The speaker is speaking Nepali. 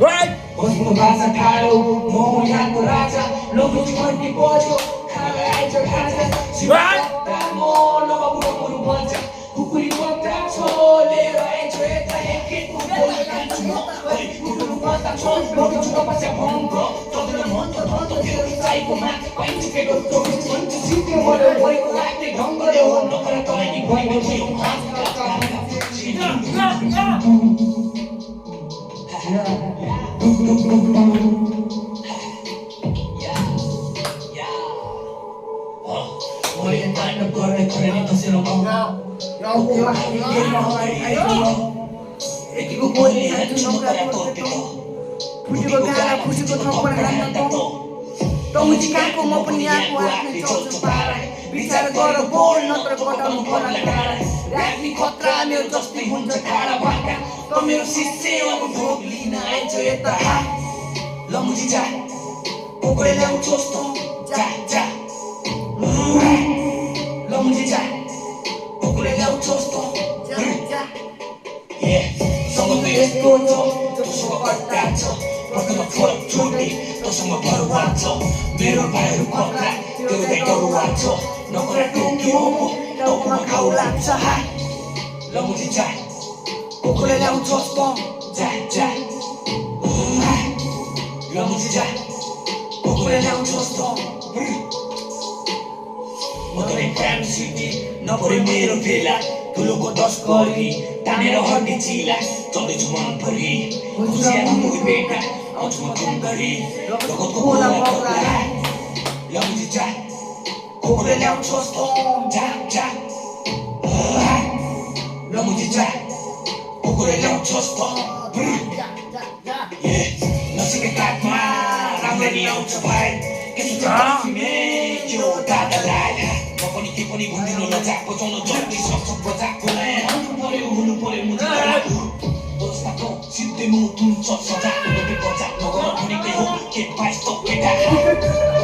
बस्नु भाषा ठाडो म यहाँको राजा लघुजी घन्टी बज्यो खाना आइज खाजा म लगा बुढो भन्छ कुकुरी पत्ता छोलेर आइज यता एकखेप बोल्न कान्छु म कुकुरु पत्ता छोल लघुजी कपासा भङ्ग तदन मन्त धन्त तेरो चाइको मा पाइन्छ केको टोकी भन्छ सिद्धि मले भएको लाग्ने ढङ्गले हो नखरा तैनी भएको थियो मुजिकाको म पनि यहाँको आफ्नै चौचो पारा विचार गर बोल नत्र घटाउनु पर्ला टाढा राख्ने खतरा मेरो जस्तै हुन्छ टाढा भाका त मेरो शिष्य अब भोग लिन आइन्छ यता लमुजी जा कोकोले ल्याउँछोस् त जा जा लमुजी जा कोकोले ल्याउँछोस् त सँग यस्तो छ तसँग कट्टा छ प्रथम फरक छुट्टी तसँग बरुवा छ मेरो भाइहरू खतरा त्यो डरुवा छ नखरा टोक्यो टाउकोमा घाउ लाग्छ लमुजी जा कोकोले ल्याउँछोस् त जा जा लमुजी जा कोकोले ल्याउँछोस् त म त काम सिटी नपरे मेरो भेला ठुलोको तस्करी तानेर हड्डी चिला चल्दैछु मन परी खुसियाको मुख बेटा आउँछु म टुङ्गरी रगतको बोला पक्ला लमुजी जा कोकोले ल्याउँछोस् त जा जा लमुजी जा कोकोले ल्याउँछोस् त नसिके काठमा राम्ररी आउँछ भाइ यो दादालाई म पनि के पनि भनिदिनु नजाक बचाउन जल्दी सक्छ बजाको आउनु पर्यो हुनु पर्यो मुजी दोस्ताको सिद्धै मुटुन्छ सजाको बजाक नगर भनेकै हो के पाइस् त केटा